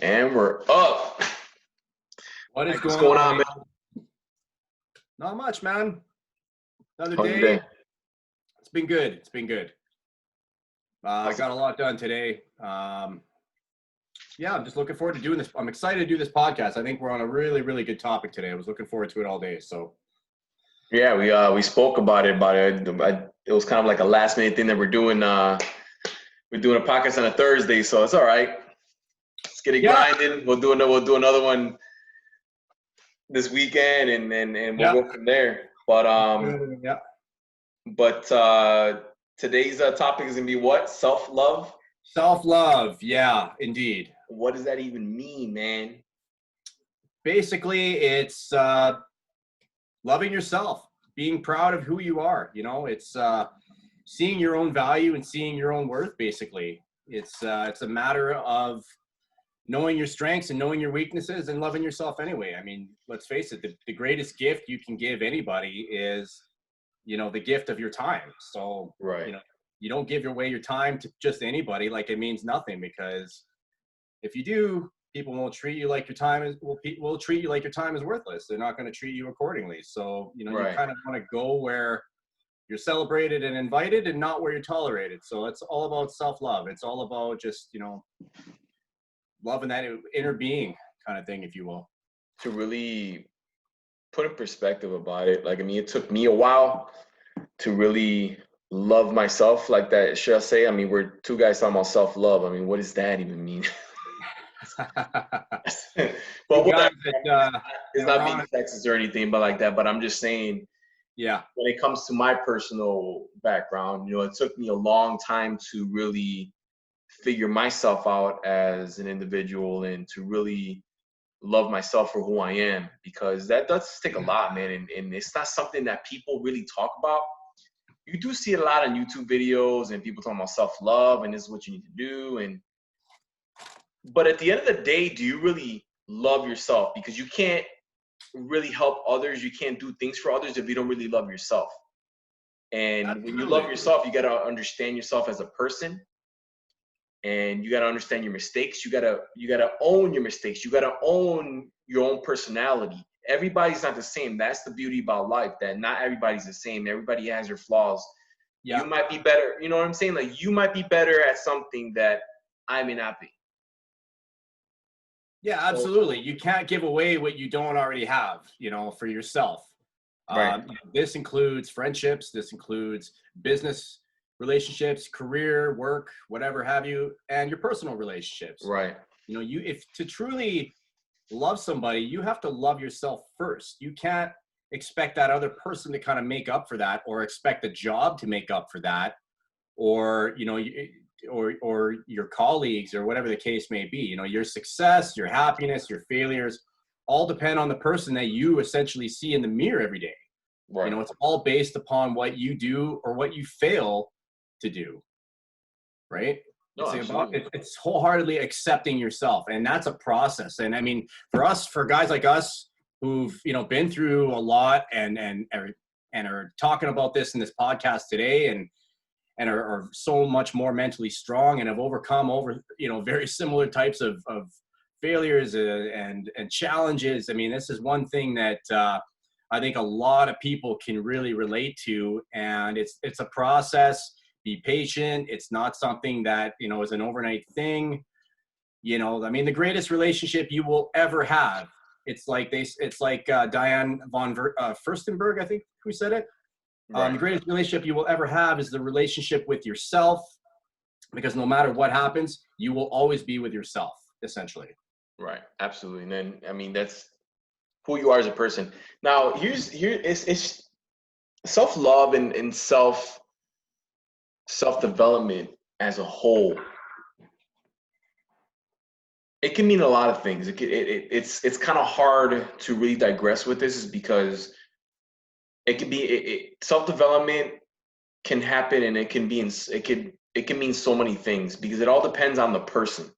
And we're up. What is What's going going on, on, man? man? Not much, man. Another How's your day. day? It's been good. It's been good. I How's it? got a lot done today. Yeah, I'm just looking forward to doing this. I'm excited to do this podcast. I think we're on a really, really good topic today. I was looking forward to it all day. So Yeah, we spoke about it. It was kind of like a last minute thing that we're doing. We're doing a podcast on a Thursday, so it's all right. Let's get it yeah, grinding. We'll do another one this weekend, and we'll yeah, go from there. yeah. But today's topic is gonna be what? Self-love. Self-love. Yeah, indeed. What does that even mean, man? Basically, it's loving yourself, being proud of who you are. It's seeing your own value and seeing your own worth. Basically, it's a matter of knowing your strengths and knowing your weaknesses and loving yourself anyway. I mean, let's face it, the greatest gift you can give anybody is, the gift of your time. So, Right. you don't give away your time to just anybody. Like, it means nothing, because if you do, people won't treat you like your time is, will treat you like your time is worthless. They're not going to treat you accordingly. So, you Right. kind of want to go where you're celebrated and invited and not where you're tolerated. So it's all about self-love. It's all about just, loving that inner being kind of thing, if you will. To really put in perspective about it, like, I mean, it took me a while to really love myself like that. Should I say? I mean, we're two guys talking about self-love. I mean, what does that even mean? But Two whatever. guys that, It's not we're being on it. sexist or anything, but like that. But I'm just saying, Yeah. when it comes to my personal background, it took me a long time to really figure myself out as an individual and to really love myself for who I am, because that does take a lot, man. And it's not something that people really talk about. You do see it a lot on YouTube videos and people talking about self-love and this is what you need to do. But at the end of the day, do you really love yourself? Because you can't really help others. You can't do things for others if you don't really love yourself. And when you love Absolutely. yourself, you got to understand yourself as a person, and you got to understand your mistakes. You got to own your mistakes. You got to own your own personality. Everybody's not the same. That's the beauty about life, that not everybody's the same. Everybody has your flaws. You Yeah. might be better, you know what I'm saying? Like, you might be better at something that I may not be. Yeah, So, absolutely. You can't give away what you don't already have, for yourself. right, This includes friendships, this includes business relationships, career, work, whatever have you, and your personal relationships. right, If to truly love somebody, you have to love yourself first. You can't expect that other person to kind of make up for that, or expect the job to make up for that, or or your colleagues, or whatever the case may be. Your success, your happiness, your failures all depend on the person that you essentially see in the mirror every day. right. It's all based upon what you do or what you fail to do, right? No, absolutely. It's wholeheartedly accepting yourself, and that's a process. And I mean, for guys like us who've been through a lot, and are talking about this in this podcast today, and are so much more mentally strong, and have overcome very similar types of failures and challenges. I mean, this is one thing that I think a lot of people can really relate to, and it's a process. Be patient. It's not something that is an overnight thing. I mean, the greatest relationship you will ever have. It's like Diane Von Furstenburg, I think, who said it. The Right, greatest relationship you will ever have is the relationship with yourself, because no matter what happens, you will always be with yourself, essentially. right, absolutely. And then, I mean, that's who you are as a person. Now, it's self-love and self-development as a whole. It can mean a lot of things. It's kind of hard to really digress with this, is because it can be self-development can happen, and it can mean so many things, because it all depends on the person.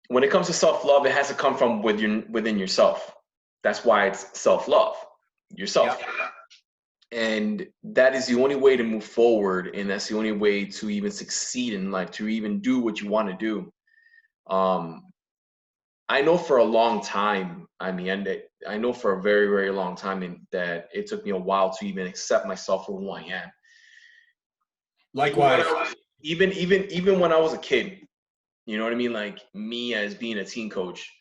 When it comes to self-love, it has to come from within yourself. That's why it's self-love, Yeah. yourself. And that is the only way to move forward, and that's the only way to even succeed in life, to even do what you want to do. I know for a long time, I know for a very, very long time that it took me a while to even accept myself for who I am. Even when Likewise. I was, even when I was a kid, you know what I mean? Like me as being a teen coach,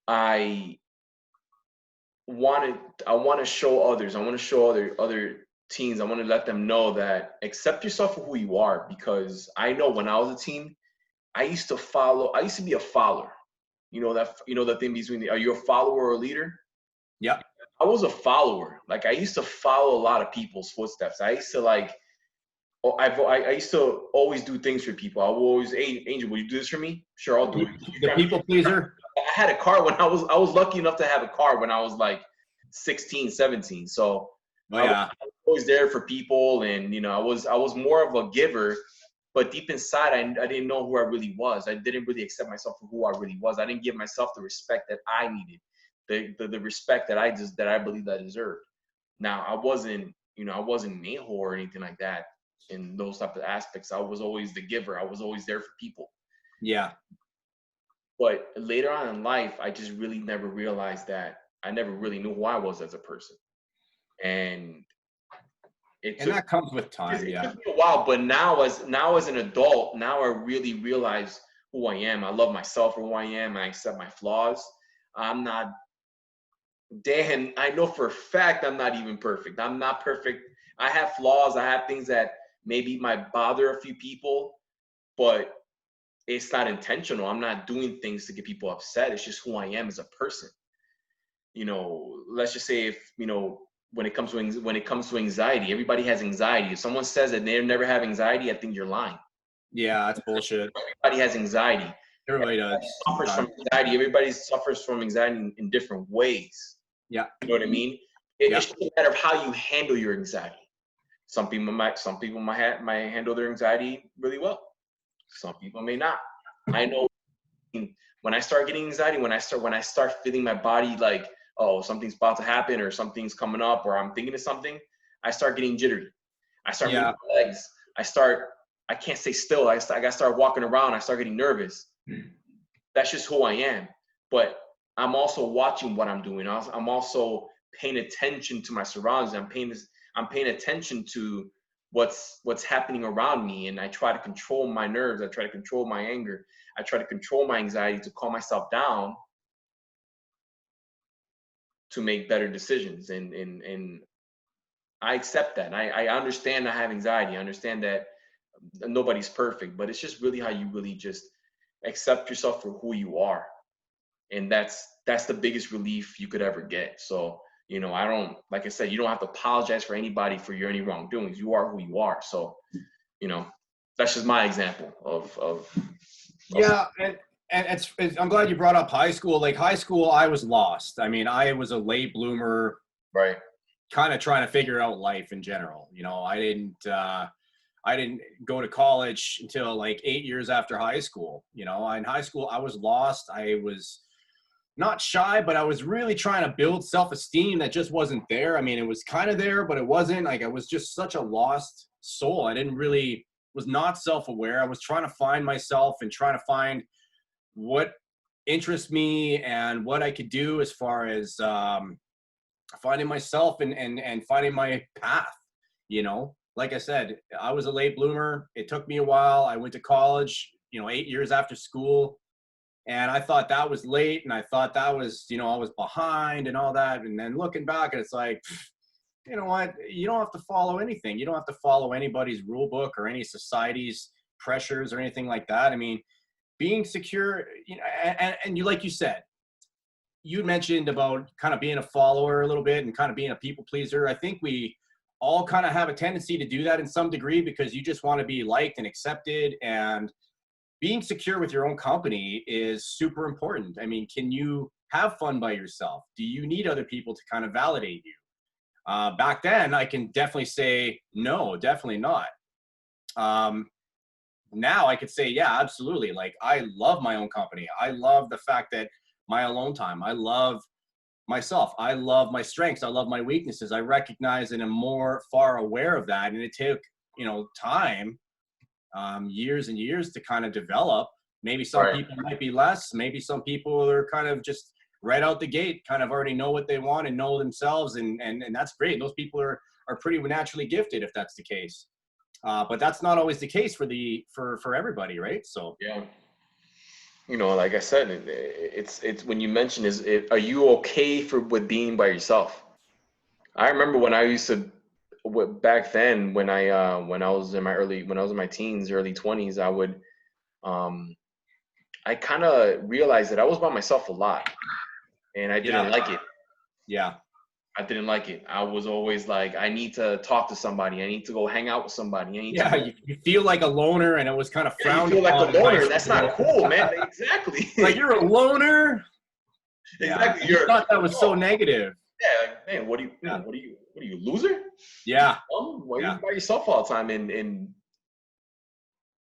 I wanted, I want to show others, I want to show other teens, I want to let them know that accept yourself for who you are. Because I know when I was a teen, I used to be a follower. You know that thing between are you a follower or a leader? Yeah. I was a follower. Like I used to follow a lot of people's footsteps. I used to like, oh, I used to always do things for people. I will always, hey, Angel, will you do this for me? Sure, I'll do it. The people pleaser. I had a car when I was lucky enough to have a car when I was like 16, 17. So Oh I was yeah. always there for people, and I was more of a giver. But deep inside, I didn't know who I really was. I didn't really accept myself for who I really was. I didn't give myself the respect that I needed, the respect that I believed I deserved. Now I wasn't an a-hole or anything like that in those type of aspects. I was always the giver. I was always there for people. Yeah. But later on in life, I just really never realized that I never really knew who I was as a person. And it And took that comes with time. it Yeah. took me a while, but now as an adult, now I really realize who I am. I love myself for who I am. I accept my flaws. I'm not Dan. I know for a fact I'm not even perfect. I'm not perfect. I have flaws. I have things that maybe might bother a few people, but it's not intentional. I'm not doing things to get people upset. It's just who I am as a person. Let's just say if, when it comes to anxiety, everybody has anxiety. If someone says that they never have anxiety, I think you're lying. Yeah, that's bullshit. Everybody has anxiety. Everybody does Suffers sometimes. from anxiety. Everybody suffers from anxiety in different ways. Yeah. You know what I mean? Yeah. It's just a matter of how you handle your anxiety. Some people might handle their anxiety really well. Some people may not. I know when I start getting anxiety, when I start feeling my body like, oh, something's about to happen or something's coming up or I'm thinking of something, I start getting jittery. I start moving Yeah. my legs. I can't stay still. I got to start walking around. I start getting nervous. That's just who I am. But I'm also watching what I'm doing. I'm also paying attention to my surroundings. I'm paying attention to what's happening around me, and I try to control my nerves. I try to control my anger. I try to control my anxiety to calm myself down to make better decisions. And I accept that. I understand I have anxiety. I understand that nobody's perfect, but it's just really how you really just accept yourself for who you are. And that's the biggest relief you could ever get. So, I don't, like I said, you don't have to apologize for anybody for your any wrongdoings. You are who you are. So, you know, that's just my example of Yeah. And it's I'm glad you brought up high school. Like high school, I was lost. I mean, I was a late bloomer, right. kind of trying to figure out life in general. I didn't go to college until like 8 years after high school. In high school, I was lost. I was not shy, but I was really trying to build self-esteem that just wasn't there. I mean, it was kind of there, but it wasn't. Like I was just such a lost soul. Was not self-aware. I was trying to find myself and trying to find what interests me and what I could do as far as finding myself and finding my path. Like I said, I was a late bloomer. It took me a while. I went to college, 8 years after school. And I thought that was late. And I thought that was, I was behind and all that. And then looking back, and it's like, you know what? You don't have to follow anything. You don't have to follow anybody's rule book or any society's pressures or anything like that. I mean, being secure, and you, like you said, you mentioned about kind of being a follower a little bit and kind of being a people pleaser. I think we all kind of have a tendency to do that in some degree because you just want to be liked and accepted. And being secure with your own company is super important. I mean, can you have fun by yourself? Do you need other people to kind of validate you? Back then, I can definitely say, no, definitely not. Now I could say, yeah, absolutely. Like, I love my own company. I love the fact that my alone time. I love myself. I love my strengths. I love my weaknesses. I recognize and am more far aware of that. And it took, time, years and years to kind of develop. Maybe some people might be less. Maybe some people are kind of just right out the gate, kind of already know what they want and know themselves, and that's great. Those people are pretty naturally gifted if that's the case. But that's not always the case for everybody, right? So Yeah. You know, like I said, it's when you mention are you okay with being by yourself? I remember when I used to, back then when I was in my teens, early 20s, um I kind of realized that I was by myself a lot, and I didn't like it. Yeah. I didn't like it. I was always like, I need to talk to somebody. I need to go hang out with somebody. I need to go. You feel like a loner, and it was kind of frowned you feel upon like a in high loner. That's school. not cool, man. Exactly. Like, you're a loner. Exactly. I thought that was so negative. Yeah, like, man, what are you, loser? Yeah. Why are you by yourself all the time? And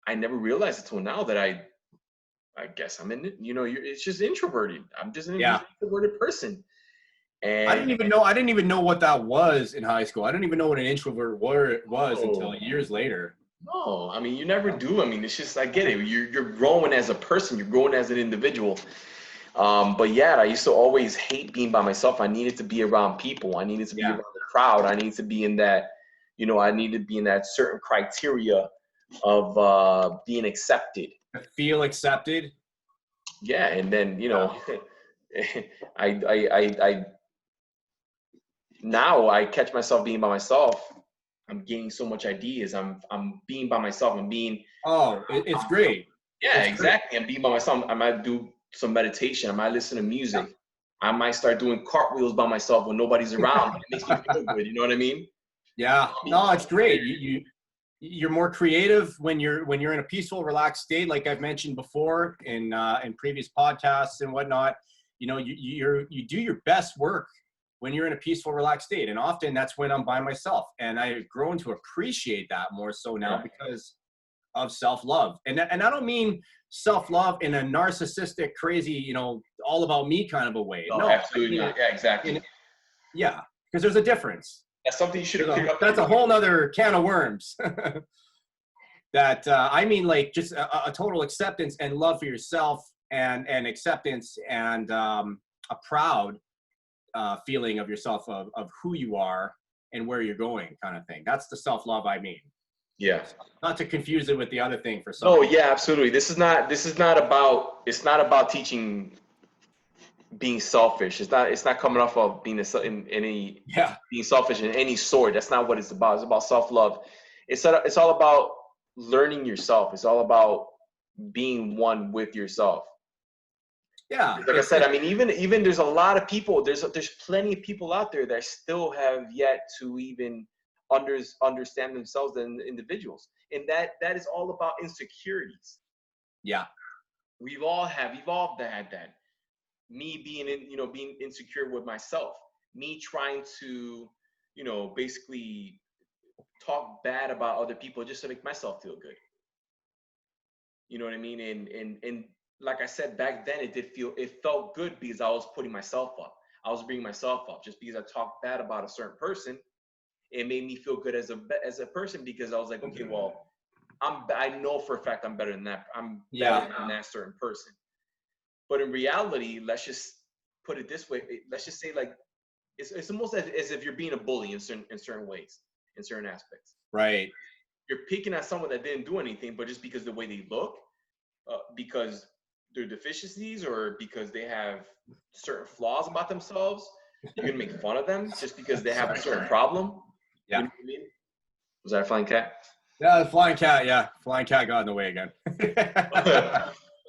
I never realized until now that I guess I'm in it. You know, it's just introverted. I'm just an introverted person. And I didn't even know what that was in high school. I didn't even know what an introvert was until years later. No, I mean, you never do. I mean, it's just, I get it. You're growing as a person. You're growing as an individual. But yeah, I used to always hate being by myself. I needed to be around people. I needed to be around the crowd. I needed to be in that, I needed to be in that certain criteria of being accepted. I feel accepted. Yeah, and then I now I catch myself being by myself. I'm gaining so much ideas. I'm being by myself. I'm being. Oh, it's great. Yeah, exactly. I'm being by myself. I might do some meditation. I might listen to music. I might start doing cartwheels by myself when nobody's around. It makes me feel good. You know what I mean? Yeah. No, it's great. You're more creative when you're in a peaceful, relaxed state, like I've mentioned before in previous podcasts and whatnot. You know, you do your best work when you're in a peaceful, relaxed state, and often that's when I'm by myself. And I've grown to appreciate that more so now because of self-love. And I don't mean self-love in a narcissistic, crazy, all about me kind of a way. No, absolutely not. Yeah, exactly. Yeah, because there's a difference. That's something you should have cleared up. That's a whole nother can of worms. That I mean, like, just a total acceptance and love for yourself, and acceptance and a proud feeling of yourself, of who you are and where you're going, kind of thing. That's the self-love I mean. Yeah. Not to confuse it with the other thing for some. Oh yeah, absolutely. It's not about teaching being selfish. It's not coming off of being being selfish in any sort. That's not what it's about. It's about self-love. It's all about learning yourself. It's all about being one with yourself. Yeah. Like I said, I mean, even there's a lot of people, there's plenty of people out there that still have yet to even understand themselves as individuals. And that is all about insecurities. Yeah. We've all had that. Me being insecure with myself, me trying to, basically talk bad about other people just to make myself feel good. You know what I mean? And like I said, back then it felt good because I was putting myself up. I was bringing myself up. Just because I talked bad about a certain person, it made me feel good as a person, because I was like, okay, well, I know for a fact I'm better than that. I'm better than that certain person. But in reality, let's just put it this way. Let's just say, like, it's almost as if you're being a bully in certain ways, in certain aspects. Right. You're picking at someone that didn't do anything, but just because the way they look, because their deficiencies, or because they have certain flaws about themselves, you're gonna make fun of them just because they have a certain problem. Yeah. You know what I mean? Was that a flying cat? Yeah, the flying cat. Yeah, flying cat got in the way again.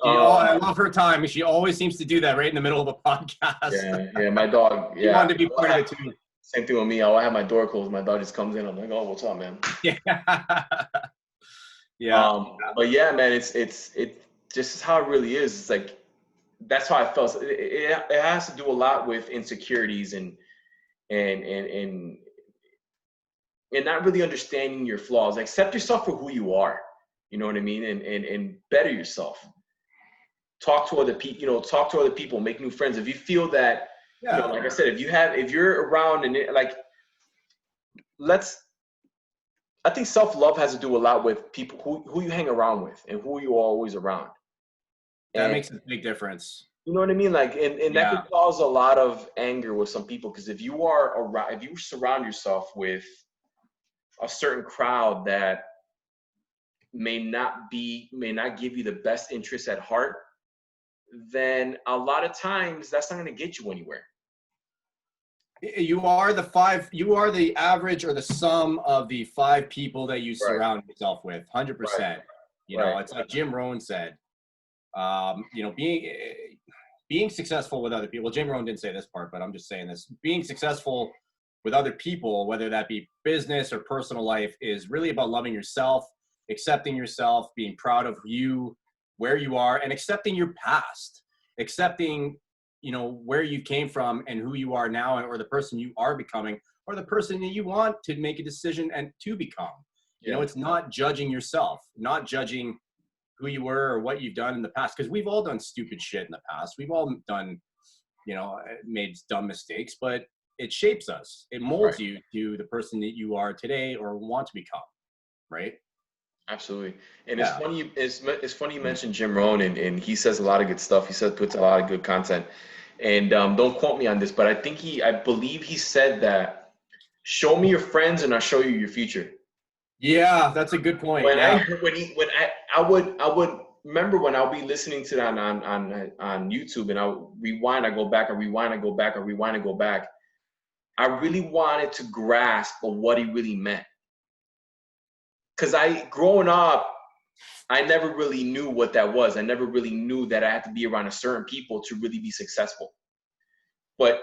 I love her time. She always seems to do that right in the middle of a podcast. Yeah, my dog. He wanted to be part of it too. Same thing with me. I have my door closed. My dog just comes in. I'm like, oh, what's up, man? Yeah. Yeah. But yeah, man, it's just how it really is. It's like, that's how I felt. It has to do a lot with insecurities and not really understanding your flaws. Accept yourself for who you are. You know what I mean? And better yourself. Talk to other people. Make new friends. If you feel that, like I said, if you're around and I think self-love has to do a lot with people who you hang around with and who you are always around. That And makes a big difference. you know what I mean? Like, and that Yeah. could cause a lot of anger with some people, because if you are around, if you surround yourself with a certain crowd that may not give you the best interest at heart, then a lot of times that's not going to get you anywhere. You are the average or the sum of the 5 people that you Right. surround yourself with, 100%. You know, Right. it's like Jim Rohn said, you know, being successful with other people. Well, Jim Rohn didn't say this part, but I'm just saying this. Being successful with other people, whether that be business or personal life, is really about loving yourself, accepting yourself, being proud of you, where you are, and accepting your past, accepting, you know, where you came from and who you are now, or the person you are becoming, or the person that you want to make a decision and to become. You know, it's not judging yourself, not judging who you were or what you've done in the past, because we've all done stupid shit in the past. We've all done, you know, made dumb mistakes, but it shapes us. It molds you to the person that you are today or want to become, right? Absolutely. And it's funny you mentioned Jim Rohn, and he says a lot of good stuff. He puts a lot of good content. And don't quote me on this, but I believe he said that, show me your friends and I'll show you your future. Yeah, that's a good point. I would remember when I'll be listening to that on YouTube, and I'll rewind, I go back, I rewind, I go back, I rewind, I go back. I really wanted to grasp of what he really meant. Because growing up, I never really knew what that was. I never really knew that I had to be around a certain people to really be successful. But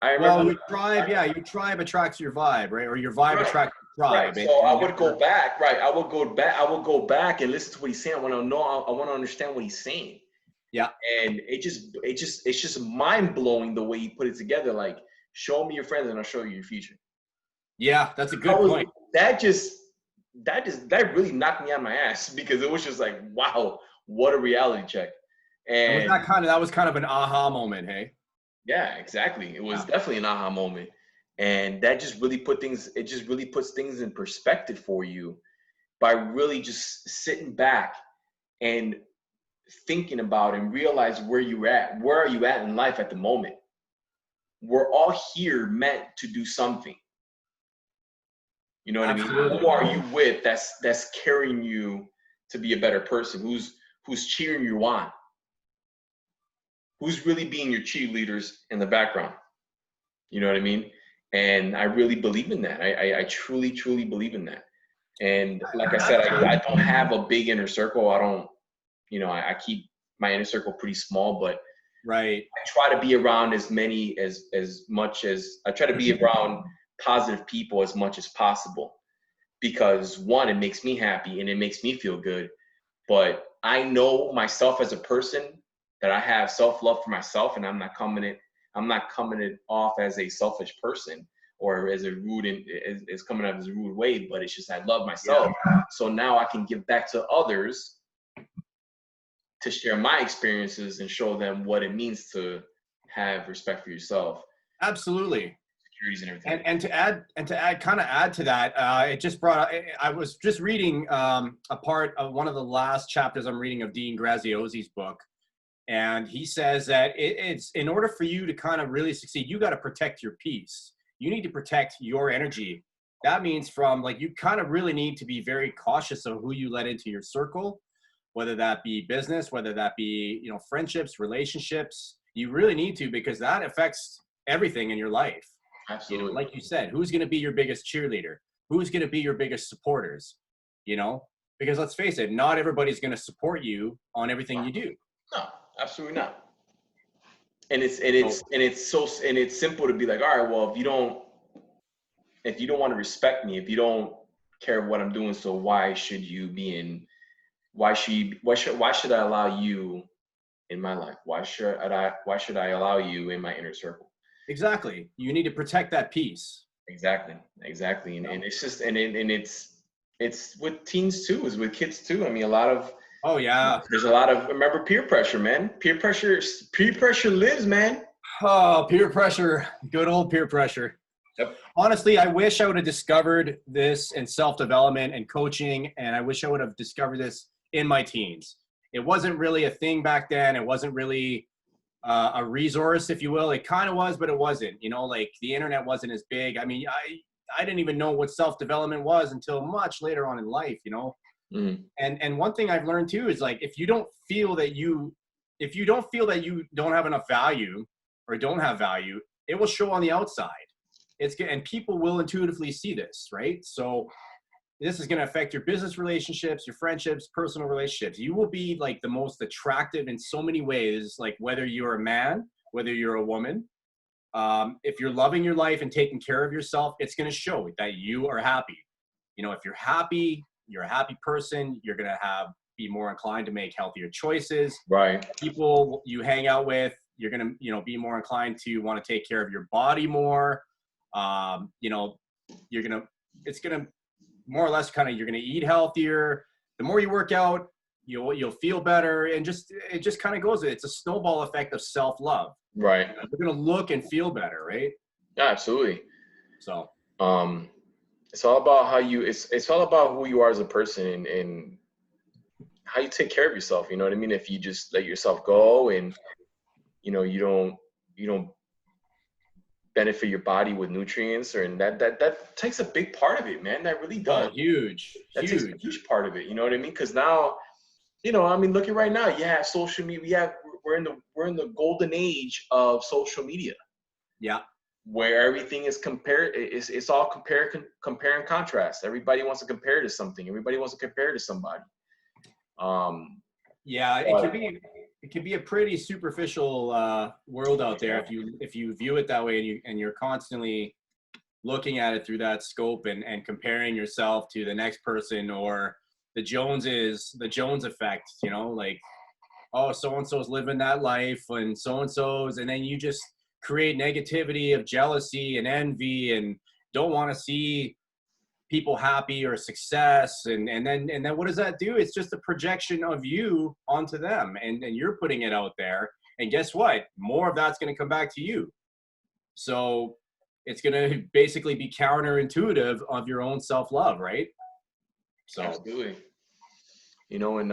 I remember, well, your tribe attracts your vibe, right? Or your vibe attracts your tribe. Right. So I would go back, right? I would go back and listen to what he's saying. I want to know. I want to understand what he's saying. Yeah. And it's just mind blowing the way he put it together. Like, show me your friends and I'll show you your future. Yeah, that's a good point. That really knocked me on my ass, because it was just like, wow, what a reality check. And that was kind of an aha moment, hey? Yeah, exactly. It was definitely an aha moment. And that just really puts things in perspective for you by really just sitting back and thinking about and realize where you're at. Where are you at in life at the moment? We're all here meant to do something. You know what Absolutely. I mean? Who are you with that's carrying you to be a better person? Who's cheering you on? Who's really being your cheerleaders in the background? You know what I mean? And I really believe in that. I truly, truly believe in that. And like I said, I don't have a big inner circle. I don't, you know, I keep my inner circle pretty small, but right. I try to be around as much as I try to be around positive people as much as possible, because one, it makes me happy and it makes me feel good. But I know myself as a person, that I have self-love for myself, and I'm not coming it off as a selfish person or as it's coming off as a rude way, but it's just, I love myself. Yeah. So now I can give back to others to share my experiences and show them what it means to have respect for yourself. Absolutely. Securities and everything. And to add to that, it just brought. I was just reading a part of one of the last chapters I'm reading of Dean Graziosi's book, and he says that it's in order for you to kind of really succeed, you got to protect your peace. You need to protect your energy. That means you kind of really need to be very cautious of who you let into your circle, whether that be business, whether that be, you know, friendships, relationships. You really need to, because that affects everything in your life. Absolutely. You know, like you said, who's going to be your biggest cheerleader? Who's going to be your biggest supporters? You know, because let's face it, not everybody's going to support you on everything you do. No, absolutely not. And it's simple to be like, all right, well, if you don't want to respect me, if you don't care what I'm doing, so why should I allow you in my life? Why should I allow you in my inner circle? Exactly. You need to protect that peace. Exactly. And it's just, and it's with teens too, it's with kids too. I mean, there's a lot of, remember, peer pressure, man. Peer pressure lives, man. Oh, peer pressure. Good old peer pressure. Yep. Honestly, I wish I would have discovered this in self-development and coaching, and I wish I would have discovered this in my teens. it wasn't really a thing back then. It wasn't really a resource, if you will. It kind of was, but it wasn't. You know, like the internet wasn't as big. I mean, I didn't even know what self-development was until much later on in life, you know. Mm. And one thing I've learned too is like if you don't feel that you don't have enough value or don't have value, it will show on the outside. It's good, and people will intuitively see this, right? So this is going to affect your business relationships, your friendships, personal relationships. You will be like the most attractive in so many ways, like whether you're a man, whether you're a woman. If you're loving your life and taking care of yourself, it's going to show that you are happy. You know, if you're happy, you're a happy person, you're going to be more inclined to make healthier choices. Right. People you hang out with, you're going to, you know, be more inclined to want to take care of your body more. You know, it's going to more or less you're going to eat healthier. The more you work out, you'll feel better. And it just kind of goes, it's a snowball effect of self-love. Right. You're going to look and feel better, right? Yeah, absolutely. So, it's all about it's all about who you are as a person and how you take care of yourself. You know what I mean? If you just let yourself go and, you know, you don't benefit your body with nutrients, and that takes a big part of it, man. That really does. Oh, huge. Takes a huge part of it. You know what I mean? Because now, you know, I mean, look at right now. You have social media. We're in the golden age of social media. Yeah. Where everything is compared. It's all compare and contrast. Everybody wants to compare to something. Everybody wants to compare to somebody. Yeah, it can be a pretty superficial world out there if you view it that way and you're constantly looking at it through that scope and comparing yourself to the next person or the Jones effect, you know, like, oh, so-and-so's living that life and so-and-so's, and then you just create negativity of jealousy and envy and don't want to see people happy or success. And then what does that do? It's just a projection of you onto them and you're putting it out there. And guess what? More of that's going to come back to you. So it's going to basically be counterintuitive of your own self-love, right? So absolutely. You know, and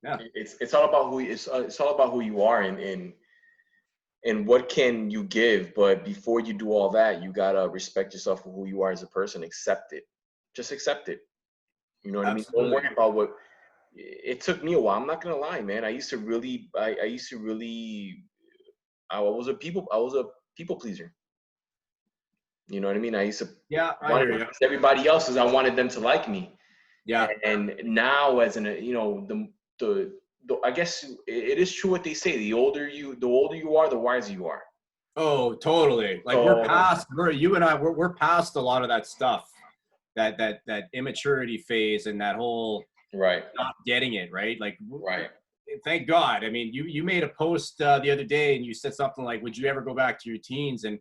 yeah, it's all about it's all about who you are and what can you give. But before you do all that, you gotta respect yourself for who you are as a person. Accept it. Just accept it. You know what absolutely. I mean? Don't worry about what. It took me a while. I'm not gonna lie, man. I was a people pleaser. You know what I mean? I used to want everybody else's. I wanted them to like me. Yeah. And now, as you know, the I guess it is true what they say. The older you are, the wiser you are. Oh, totally. Like we're past a lot of that stuff, that immaturity phase and that whole not getting it right. Like thank God. I mean, you made a post the other day and you said something like, "Would you ever go back to your teens?" And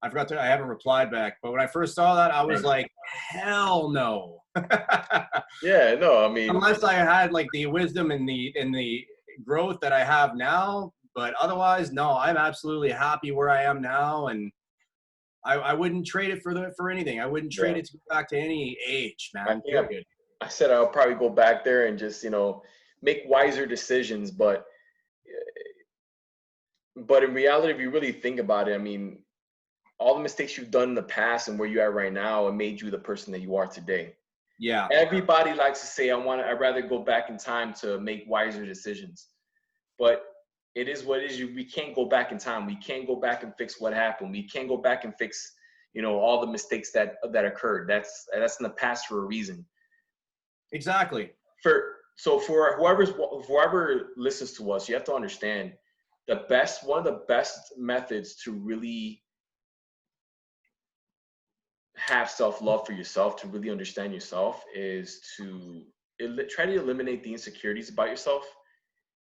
I haven't replied back. But when I first saw that, I was like, hell no. Yeah, no, I mean, unless I had like the wisdom and the growth that I have now, but otherwise, no, I'm absolutely happy where I am now. And I wouldn't trade it for anything. I wouldn't trade it to go back to any age, man. I said I'll probably go back there and just, you know, make wiser decisions. But in reality, if you really think about it, I mean, all the mistakes you've done in the past and where you're at right now, it made you the person that you are today. Yeah. Everybody likes to say, I'd rather go back in time to make wiser decisions. But it is what it is. We can't go back in time. We can't go back and fix what happened. We can't go back and fix, you know, all the mistakes that occurred. That's in the past for a reason. Exactly. So for whoever listens to us, you have to understand one of the best methods to really have self-love for yourself, to really understand yourself, is to try to eliminate the insecurities about yourself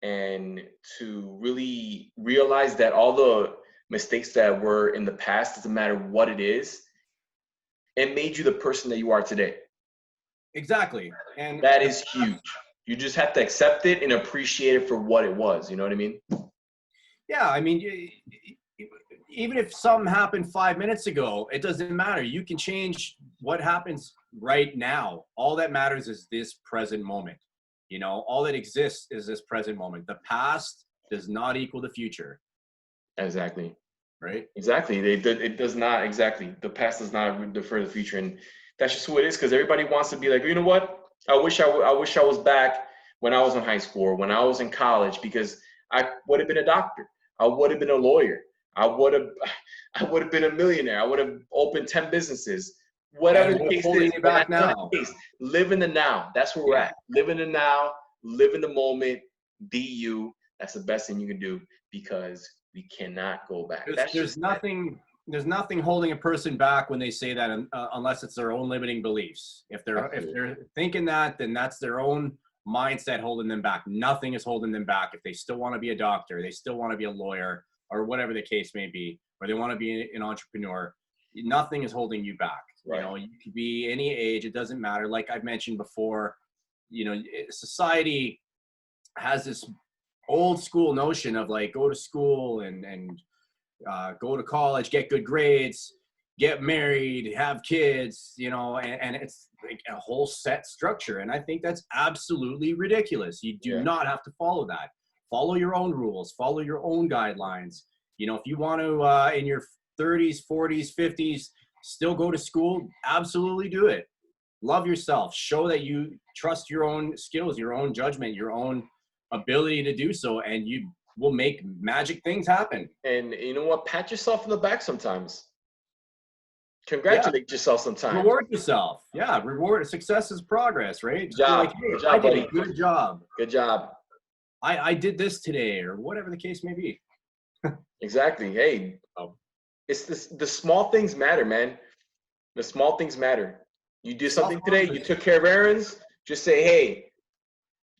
and to really realize that all the mistakes that were in the past, doesn't matter what it is, it made you the person that you are today. Exactly. And that is huge. You just have to accept it and appreciate it for what it was. You know what I mean? Yeah. I mean, even if something happened 5 minutes ago, it doesn't matter. You can change what happens right now. All that matters is this present moment. You know, all that exists is this present moment. The past does not equal the future. Exactly. Right? Exactly. It does not, exactly. The past does not defer the future. And that's just who it is, because everybody wants to be like, you know what? I wish I wish I was back when I was in high school or when I was in college, because I would have been a doctor. I would have been a lawyer. I would have I would have been a millionaire. I would have opened 10 businesses. Whatever And the what's case holding is, you but back that's not now? the case. Live in the now. That's where we're Yeah. at. Live in the now, live in the moment, be you. That's the best thing you can do, because we cannot go back. That's There's just it. nothing holding a person back when they say that, unless it's their own limiting beliefs. If Absolutely. they're thinking that, then that's their own mindset holding them back. Nothing is holding them back. If they still want to be a doctor, they still want to be a lawyer, or whatever the case may be, or they want to be an entrepreneur, nothing is holding you back. Right. You know, you could be any age, it doesn't matter. Like I've mentioned before, you know, society has this old school notion of like, go to school and go to college, get good grades, get married, have kids, you know, and it's like a whole set structure. And I think that's absolutely ridiculous. You do Yeah. not have to follow that. Follow your own rules, follow your own guidelines. You know, if you want to, in your 30s, 40s, 50s, still go to school, absolutely do it. Love yourself. Show that you trust your own skills, your own judgment, your own ability to do so, and you will make magic things happen. And you know what? Pat yourself in the back sometimes. Yeah. Congratulate yourself sometimes. Reward yourself. Yeah, reward. Success is progress, right? Good Just be job. like, hey, Good job, I did buddy. a good job. Good job. I did this today, or whatever the case may be. Exactly. Hey, it's the small things matter, man. The small things matter. You did something today, you took care of errands, just say, hey,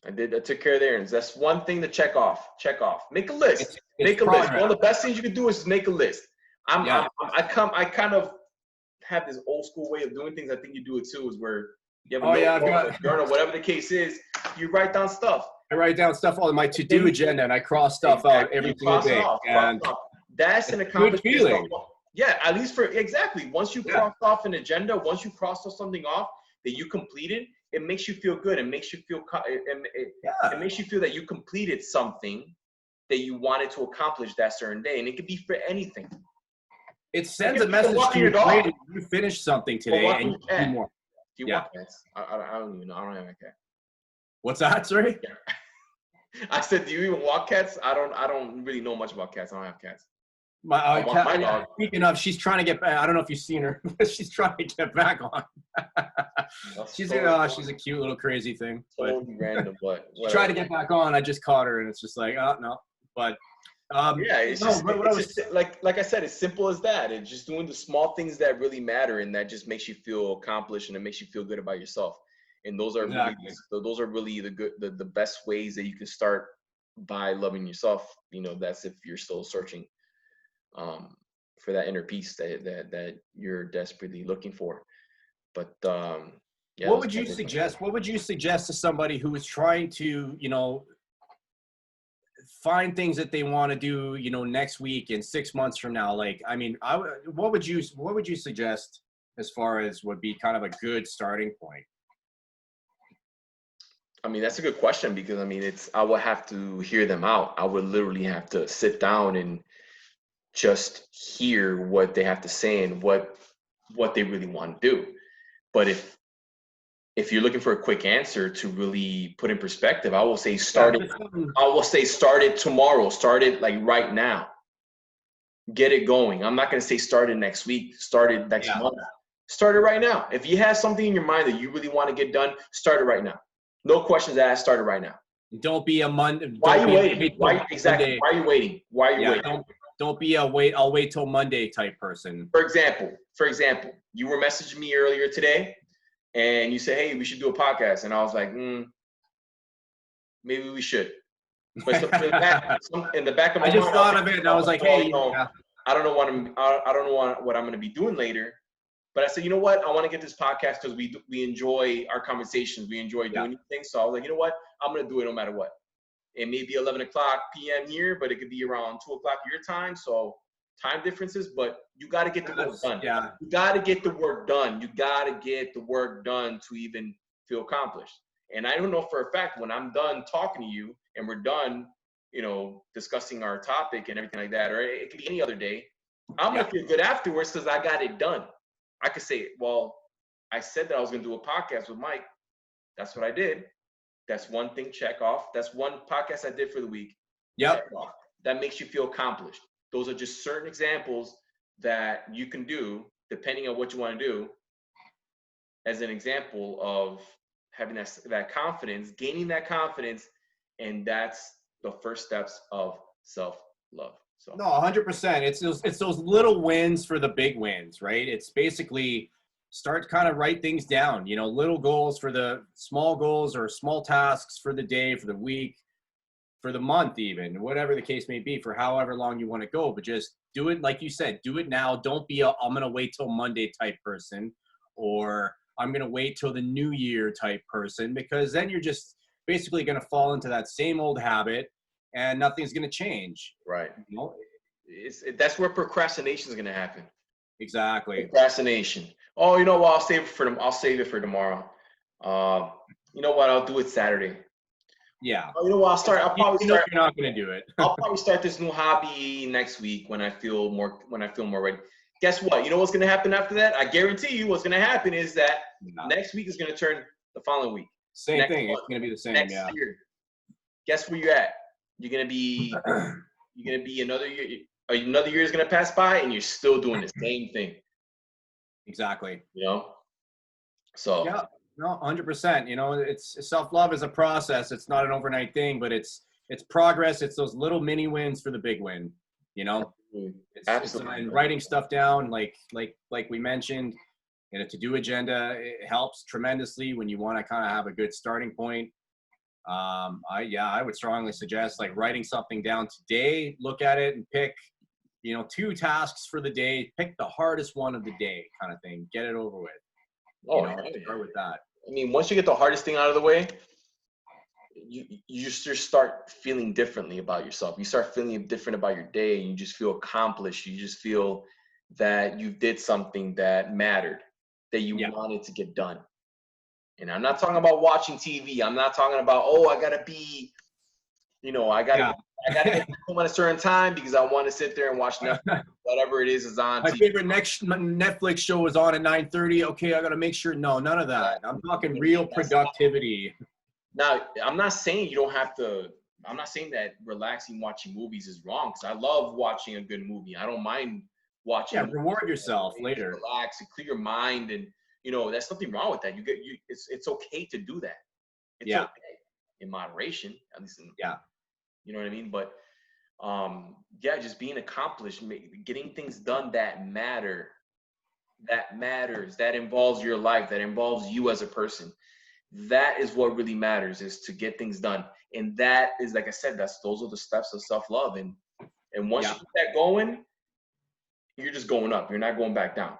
I took care of the errands. That's one thing to check off. Check off. Make a list. Make a list. One of the best things you can do is make a list. I kind of have this old school way of doing things. I think you do it too, is where you have a journal, whatever the case is, you write down stuff. I write down stuff on my to-do agenda, and I cross stuff out every single day. And that's an accomplishment. Good feeling. Yeah, at least once you cross off an agenda, once you cross something off that you completed, it makes you feel good. It makes you feel it makes you feel that you completed something that you wanted to accomplish that certain day, and it could be for anything. It sends a message to your brain. You finished something today, and you do more. Do you want cats? I don't even know. I don't have a cat. What's that? Sorry. I said, do you even walk cats? I don't really know much about cats. I don't have cats. My cat, speaking of, she's trying to get back. I don't know if you've seen her. She's trying to get back on. She's a cute little crazy thing. Totally random, but she tried to get back on. I just caught her, and it's just like, oh no. But it's just like I said, it's simple as that. It's just doing the small things that really matter, and that just makes you feel accomplished, and it makes you feel good about yourself. And those are really the best ways that you can start by loving yourself. You know, that's if you're still searching for that inner peace that you're desperately looking for. But what would you suggest? What would you suggest to somebody who is trying to, you know, find things that they want to do, you know, next week and 6 months from now? Like, I mean, what would you suggest as far as would be kind of a good starting point? I mean, that's a good question, because I mean, I would have to hear them out. I would literally have to sit down and just hear what they have to say and what they really want to do. But if you're looking for a quick answer to really put in perspective, I will say start it tomorrow. Start it like right now. Get it going. I'm not going to say start it next week. Start it next month. Start it right now. If you have something in your mind that you really want to get done, start it right now. No questions asked. Start it right now. Don't be a Monday. Why are you waiting? Why are you waiting? Why are you waiting? Don't be I'll wait till Monday type person. For example, you were messaging me earlier today, and you said, hey, we should do a podcast. And I was like, maybe we should. But in the back of my mind, I just thought of it, and I was like, hey, I don't know what I'm going to be doing later. But I said, you know what? I want to get this podcast because we enjoy our conversations. We enjoy doing these things. So I was like, you know what? I'm going to do it no matter what. It may be 11 o'clock p.m. here, but it could be around 2 o'clock your time. So time differences, but you got to get the work done. Yeah. You got to get the work done. You got to get the work done to even feel accomplished. And I don't know for a fact when I'm done talking to you and we're done, discussing our topic and everything like that, or it could be any other day, I'm going to feel good afterwards because I got it done. I could say, well, I said that I was going to do a podcast with Mike. That's what I did. That's one thing, check off. That's one podcast I did for the week. Yep. Check off. That makes you feel accomplished. Those are just certain examples that you can do depending on what you want to do as an example of having that confidence, gaining that confidence, and that's the first steps of self-love. So no, 100%. It's those little wins for the big wins, right? It's basically start kind of write things down, little goals for the small goals or small tasks for the day, for the week, for the month, even whatever the case may be, for however long you want to go. But just do it, like you said, do it now. Don't be a I'm gonna wait till Monday type person, or I'm gonna wait till the new year type person, because then you're just basically gonna fall into that same old habit and nothing's gonna change. Right. That's where procrastination is gonna happen. Exactly. Procrastination. Oh, you know what? I'll save it for tomorrow. You know what? I'll do it Saturday. Yeah. Oh, you know what? You're not going to do it. I'll probably start this new hobby next week when I feel more ready. Guess what? You know what's going to happen after that? I guarantee you what's going to happen is that next week is going to turn the following week. Same thing. It's going to be the same. Next year. Guess where you're at? You're going to be another year. Another year is going to pass by and you're still doing the same thing. Exactly. So. Yeah. No, 100%. It's self-love is a process. It's not an overnight thing, but it's progress. It's those little mini wins for the big win. Absolutely. And writing stuff down, like we mentioned, in a to-do agenda, it helps tremendously when you want to kind of have a good starting point. I would strongly suggest writing something down today. Look at it and pick, 2 tasks for the day. Pick the hardest one of the day, kind of thing. Get it over with. Start with that. I mean, once you get the hardest thing out of the way, you just start feeling differently about yourself. You start feeling different about your day, and you just feel accomplished. You just feel that you did something that mattered, that you wanted to get done. And I'm not talking about watching TV. I'm not talking about, I gotta be, I gotta get home at a certain time because I want to sit there and watch Netflix, whatever it is on. My TV. favorite Netflix show is on at 9:30. Okay, I gotta make sure. No, none of that. I'm talking real productivity. Now, I'm not saying you don't have to. I'm not saying that relaxing watching movies is wrong, because I love watching a good movie. I don't mind watching. Yeah, reward yourself later. Relax and clear your mind, and there's nothing wrong with that. It's okay to do that. It's okay in moderation, at least. You know what I mean? But just being accomplished, getting things done that matters, that involves your life, that involves you as a person. That is what really matters, is to get things done. And that is, like I said, those are the steps of self-love. And once you get that going, you're just going up. You're not going back down.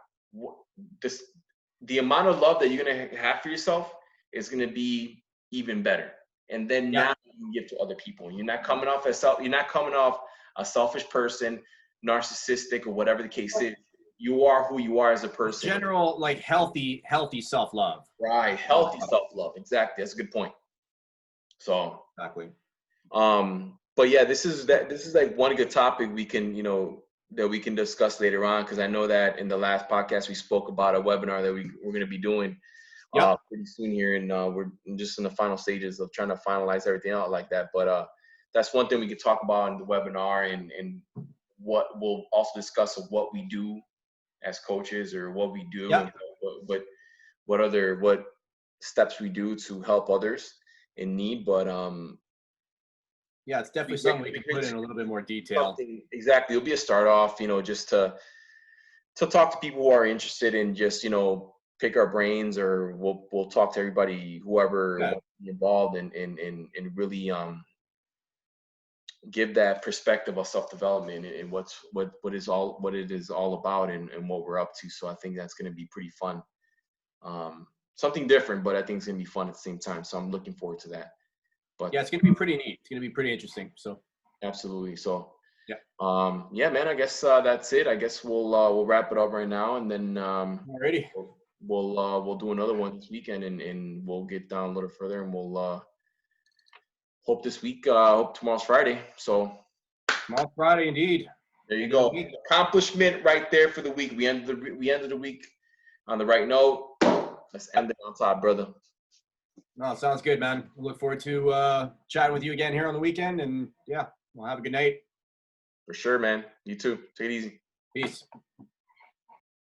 The amount of love that you're going to have for yourself is going to be even better. And then now you can give to other people. You're not coming off a selfish person, narcissistic, or whatever the case is. You are who you are as a person. General, healthy self-love. Right, healthy self-love. Exactly, that's a good point. So exactly. But yeah, this is one good topic we can that we can discuss later on, because I know that in the last podcast we spoke about a webinar that we're going to be doing pretty soon here, and we're just in the final stages of trying to finalize everything out like that. But that's one thing we could talk about in the webinar, and what we'll also discuss of what we do as coaches, or what we do, and what steps we do to help others in need. But it's definitely something we can put in a little bit more detail. Exactly, it'll be a start off, just to talk to people who are interested in just pick our brains, or we'll talk to everybody, whoever involved, and really give that perspective of self-development and what it is all about, and what we're up to. So I think that's going to be pretty fun. Something different, but I think it's going to be fun at the same time. So I'm looking forward to that. But it's going to be pretty neat. It's going to be pretty interesting. So absolutely. So man, I guess that's it. I guess we'll wrap it up right now, and then alrighty. we'll do another one this weekend, and we'll get down a little further, and we'll hope tomorrow's Friday. So Tomorrow's Friday, indeed. there you go. Accomplishment right there for the week. We ended the week on the right note. Let's end it on top, brother. No, sounds good, man. Look forward to chatting with you again here on the weekend. And yeah, well, have a good night. For sure, man. You too. Take it easy. Peace.